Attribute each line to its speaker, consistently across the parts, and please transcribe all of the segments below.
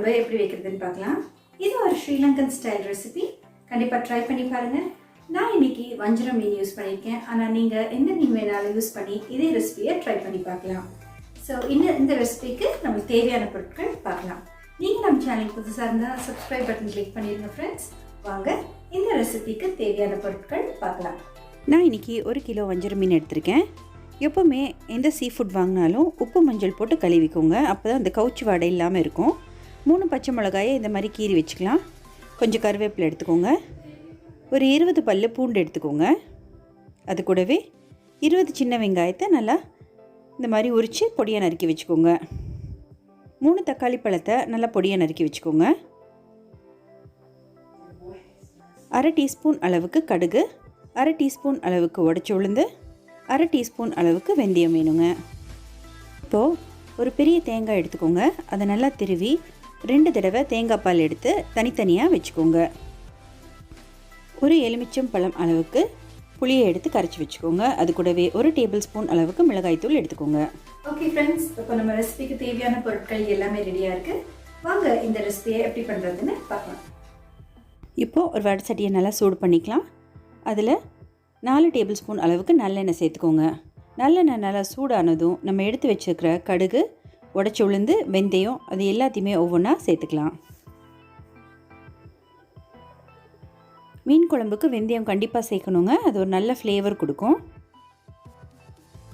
Speaker 1: குழம்பு எப்படி வைக்கிறதுன்னு பார்க்கலாம். இது ஒரு ஸ்ரீலங்கன் ஸ்டைல் ரெசிபி. கண்டிப்பாக ட்ரை பண்ணி பாருங்கள். நான் இன்னைக்கு வஞ்சரம் மீன் யூஸ் பண்ணியிருக்கேன். ஆனால் நீங்கள் எந்த மீன் வேணாலும் யூஸ் பண்ணி இதே ரெசிபியை ட்ரை பண்ணி பார்க்கலாம். ஸோ இந்த ரெசிபிக்கு நம்மளுக்கு தேவையான பொருட்கள் பார்க்கலாம். நீங்கள் நம்ம சேனலுக்கு புதுசாக இருந்தால் சப்ஸ்கிரைப் பட்டன் கிளிக் பண்ணிடுங்க ஃப்ரெண்ட்ஸ். வாங்க இந்த ரெசிபிக்கு தேவையான பொருட்கள் பார்க்கலாம்.
Speaker 2: நான் இன்றைக்கி 1 கிலோ வஞ்சரம் மீன் எடுத்திருக்கேன். எப்போவுமே எந்த சீ ஃபுட் வாங்கினாலும் உப்பு மஞ்சள் போட்டு கழுவிக்கோங்க. அப்போ தான் அந்த கவுச்சி வாடை இல்லாமல் இருக்கும். 3 பச்சை மிளகாயை இந்த மாதிரி கீறி வச்சுக்கலாம். கொஞ்சம் கருவேப்பிலை எடுத்துக்கோங்க. ஒரு 20 பல்லு பூண்டு எடுத்துக்கோங்க. அது கூடவே 20 சின்ன வெங்காயத்தை நல்லா இந்த மாதிரி உரித்து பொடியாக நறுக்கி வச்சுக்கோங்க. 3 தக்காளி பழத்தை நல்லா பொடியாக நறுக்கி வச்சுக்கோங்க. 1/2 டீஸ்பூன் அளவுக்கு கடுகு, 1/2 டீஸ்பூன் அளவுக்கு உடைச்சி உளுந்து, 1/2 டீஸ்பூன் அளவுக்கு வெந்தயம் வேணுங்க. இப்போது ஒரு பெரிய தேங்காய் எடுத்துக்கோங்க. அதை நல்லா திருவி 2 தடவை தேங்காய் பால் எடுத்து தனித்தனியாக வச்சுக்கோங்க. ஒரு எலுமிச்சம் பழம் அளவுக்கு புளியை எடுத்து கரைச்சி வச்சுக்கோங்க. அது கூடவே 1 டேபிள் ஸ்பூன் அளவுக்கு மிளகாய்த்தூள் எடுத்துக்கோங்க.
Speaker 1: ஓகே ஃப்ரெண்ட்ஸ், இப்போ நம்ம ரெசிபிக்கு தேவையான பொருட்கள் எல்லாமே ரெடியாக இருக்குது. வாங்க இந்த ரெசிபியை எப்படி பண்ணுறதுன்னு பார்க்கலாம்.
Speaker 2: இப்போது ஒரு வடை சட்டியை நல்லா சூடு பண்ணிக்கலாம். அதில் 4 டேபிள் ஸ்பூன் அளவுக்கு நல்லெண்ணெய் சேர்த்துக்கோங்க. நல்லெண்ணெய் நல்லா சூடானதும் நம்ம எடுத்து வச்சுருக்கிற கடுகு, உடைச்சி உளுந்து, வெந்தயம் அது எல்லாத்தையுமே ஒவ்வொன்றா சேர்த்துக்கலாம். மீன் குழம்புக்கு வெந்தயம் கண்டிப்பாக சேர்க்கணுங்க. அது ஒரு நல்ல ஃப்ளேவர் கொடுக்கும்.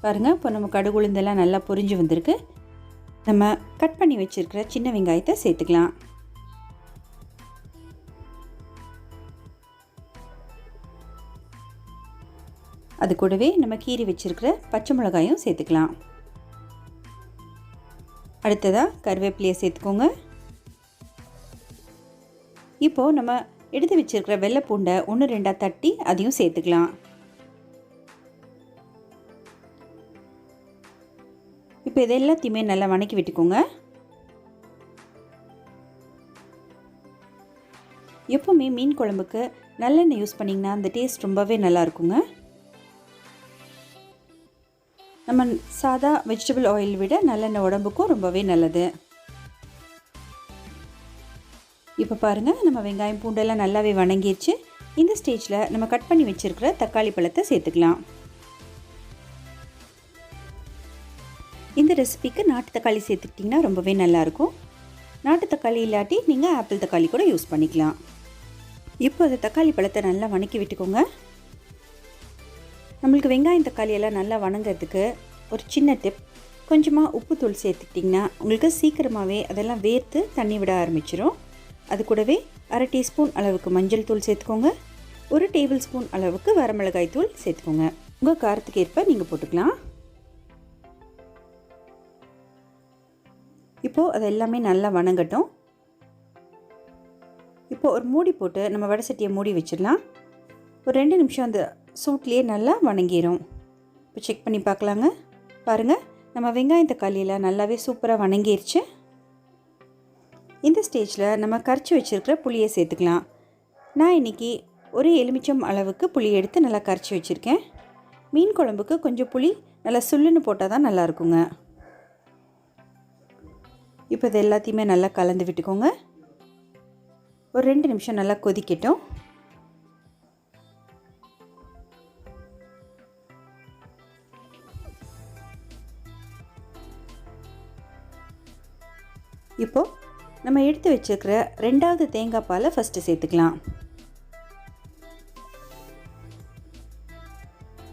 Speaker 2: பாருங்கள், இப்போ நம்ம கடுகு உளுந்தெல்லாம் நல்லா பொரிஞ்சு வந்திருக்கு. நம்ம கட் பண்ணி வச்சுருக்கிற சின்ன வெங்காயத்தை சேர்த்துக்கலாம். அது கூடவே நம்ம கீறி வச்சுருக்கிற பச்சை மிளகாயும் சேர்த்துக்கலாம். அடுத்ததாக கருவேப்பிலையை சேர்த்துக்கோங்க. இப்போது நம்ம எடுத்து வச்சுருக்கிற வெள்ளை பூண்டை 1-2 தட்டி அதையும் சேர்த்துக்கலாம். இப்போ இது எல்லாத்தையுமே நல்லா வணக்கி விட்டுக்கோங்க. எப்போவுமே மீன் குழம்புக்கு நல்லெண்ணெய் யூஸ் பண்ணிங்கன்னா அந்த டேஸ்ட் ரொம்பவே நல்லா இருக்குங்க. நம்ம சாதா வெஜிடபிள் ஆயில் விட நல்லெண்ணெய் உடம்புக்கும் ரொம்பவே நல்லது. இப்போ பாருங்கள், நம்ம வெங்காயம் பூண்டெல்லாம் நல்லாவே வணங்கிடுச்சு. இந்த ஸ்டேஜில் நம்ம கட் பண்ணி வச்சுருக்கிற தக்காளி பழத்தை சேர்த்துக்கலாம். இந்த ரெசிபிக்கு நாட்டு தக்காளி சேர்த்துக்கிட்டிங்கன்னா ரொம்பவே நல்லாயிருக்கும். நாட்டு தக்காளி இல்லாட்டி நீங்கள் ஆப்பிள் தக்காளி கூட யூஸ் பண்ணிக்கலாம். இப்போ அந்த தக்காளி பழத்தை நல்லா வணக்கி விட்டுக்கோங்க. நம்மளுக்கு வெங்காயம் தக்காளி எல்லாம் நல்லா வணங்கிறதுக்கு ஒரு சின்ன டிப், கொஞ்சமாக உப்புத்தூள் சேர்த்துக்கிட்டிங்கன்னா உங்களுக்கு சீக்கிரமாகவே அதெல்லாம் வேர்த்து தண்ணி விட ஆரம்பிச்சிடும். அது கூடவே 1/2 டீஸ்பூன் அளவுக்கு மஞ்சள் தூள் சேர்த்துக்கோங்க. 1 டேபிள் ஸ்பூன் அளவுக்கு வரமிளகாய் தூள் சேர்த்துக்கோங்க. உங்கள் காரத்துக்கு ஏற்ப நீங்கள் போட்டுக்கலாம். இப்போது அது எல்லாமே நல்லா வணங்கட்டும். இப்போது ஒரு மூடி போட்டு நம்ம வடை சட்டியை மூடி வச்சிடலாம். ஒரு 2 நிமிஷம் அந்த சூட்லேயே நல்லா வணங்கிடும். இப்போ செக் பண்ணி பார்க்கலாங்க. பாருங்கள், நம்ம வெங்காயம் தக்காளியெல்லாம் நல்லாவே சூப்பராக வணங்கிருச்சு. இந்த ஸ்டேஜில் நம்ம கரைச்சி வச்சுருக்கிற புளியை சேர்த்துக்கலாம். நான் இன்றைக்கி ஒரு எலுமிச்சம் அளவுக்கு புளி எடுத்து நல்லா கரைச்சி வச்சுருக்கேன். மீன் குழம்புக்கு கொஞ்சம் புளி நல்லா சுள்ளுன்னு போட்டால் தான் நல்லாயிருக்குங்க. இப்போ இது எல்லாத்தையுமே நல்லா கலந்து விட்டுக்கோங்க. ஒரு 2 நிமிஷம் நல்லா கொதிக்கட்டும். இப்போது நம்ம எடுத்து வச்சுருக்கிற 2வது தேங்காய் பாலை ஃபஸ்ட்டு சேர்த்துக்கலாம்.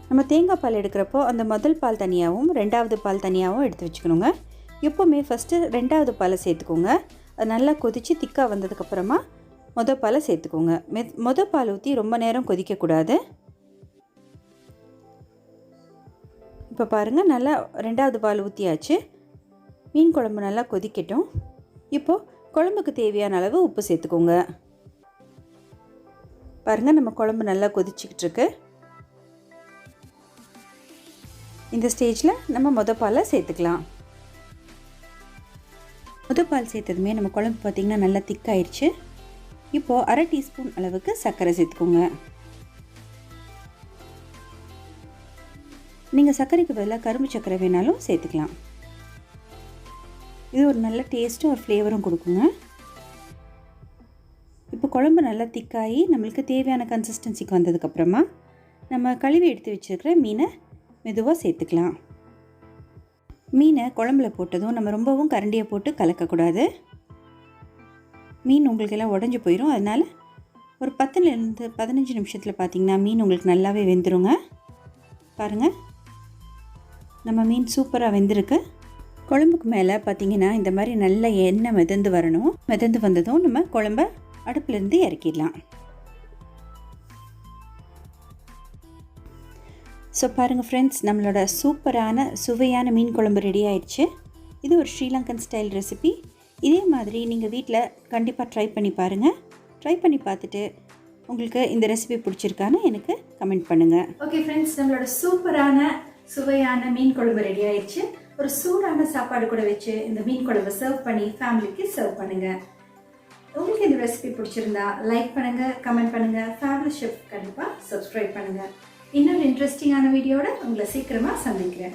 Speaker 2: நம்ம தேங்காய் பால் எடுக்கிறப்போ அந்த முதல் பால் தனியாகவும் 2வது பால் தனியாகவும் எடுத்து வச்சுக்கணுங்க. எப்போவுமே ஃபஸ்ட்டு 2வது பாலை சேர்த்துக்கோங்க. அது நல்லா கொதித்து திக்காக வந்ததுக்கப்புறமா மொதல் பாலை சேர்த்துக்கோங்க. மொதல் பால் ஊற்றி ரொம்ப நேரம் கொதிக்கக்கூடாது. இப்போ பாருங்கள், நல்லா 2வது பால் ஊற்றியாச்சு. மீன் குழம்பு நல்லா கொதிக்கட்டும். இப்போது குழம்புக்கு தேவையான அளவு உப்பு சேர்த்துக்கோங்க. பாருங்கள், நம்ம குழம்பு நல்லா கொதிச்சிக்கிட்டு இருக்கு. இந்த ஸ்டேஜில் நம்ம மொதல் பாலை சேர்த்துக்கலாம். மொதல் பால் சேர்த்ததுமே நம்ம குழம்பு பார்த்திங்கன்னா நல்லா திக்காயிடுச்சு. இப்போது 1/2 டீஸ்பூன் அளவுக்கு சர்க்கரை சேர்த்துக்கோங்க. நீங்கள் சர்க்கரைக்கு பதிலாக கரும்பு சர்க்கரை வேணாலும் சேர்த்துக்கலாம். இது ஒரு நல்ல டேஸ்ட்டும் ஒரு ஃப்ளேவரும் கொடுக்குங்க. இப்போ குழம்பு நல்லா திக்காகி நம்மளுக்கு தேவையான கன்சிஸ்டன்சிக்கு வந்ததுக்கப்புறமா நம்ம கழுவி எடுத்து வச்சுருக்கிற மீனை மெதுவாக சேர்த்துக்கலாம். மீனை குழம்புல போட்டதும் நம்ம ரொம்பவும் கரண்டியை போட்டு கலக்கக்கூடாது. மீன் உங்களுக்கு எல்லாம் உடஞ்சி போயிடும். அதனால் ஒரு 10லேருந்து 15 நிமிஷத்தில் பார்த்திங்கன்னா மீன் உங்களுக்கு நல்லாவே வெந்துருங்க. பாருங்கள், நம்ம மீன் சூப்பராக வெந்திருக்கு. குழம்புக்கு மேலே பார்த்திங்கன்னா இந்த மாதிரி நல்ல எண்ணெய் மிதந்து வரணும். மிதந்து வந்ததும் நம்ம குழம்ப அடுப்புலேருந்து இறக்கிடலாம். ஸோ பாருங்கள் ஃப்ரெண்ட்ஸ், நம்மளோட சூப்பரான சுவையான மீன் குழம்பு ரெடி ஆயிடுச்சு. இது ஒரு ஸ்ரீலங்கன் ஸ்டைல் ரெசிபி. இதே மாதிரி நீங்கள் வீட்டில் கண்டிப்பாக ட்ரை பண்ணி பாருங்கள். ட்ரை பண்ணி பார்த்துட்டு உங்களுக்கு இந்த ரெசிபி பிடிச்சிருக்கான்னு எனக்கு கமெண்ட் பண்ணுங்கள்.
Speaker 1: ஓகே ஃப்ரெண்ட்ஸ், நம்மளோட சூப்பரான சுவையான மீன் குழம்பு ரெடி ஆயிடுச்சு. ஒரு சூடான சாப்பாடு கூட வச்சு இந்த மீன் குழம்பு சர்வ் பண்ணி ஃபேமிலிக்கு சர்வ் பண்ணுங்க. உங்களுக்கு இந்த ரெசிபி பிடிச்சிருந்தா லைக் பண்ணுங்க, கமெண்ட் பண்ணுங்க. ஃபேமிலி ஷெஃப் கண்டிப்பாக சப்ஸ்கிரைப் பண்ணுங்க. இன்னொரு இன்ட்ரெஸ்டிங்கான வீடியோட உங்களை சீக்கிரமாக சந்திக்கிறேன்.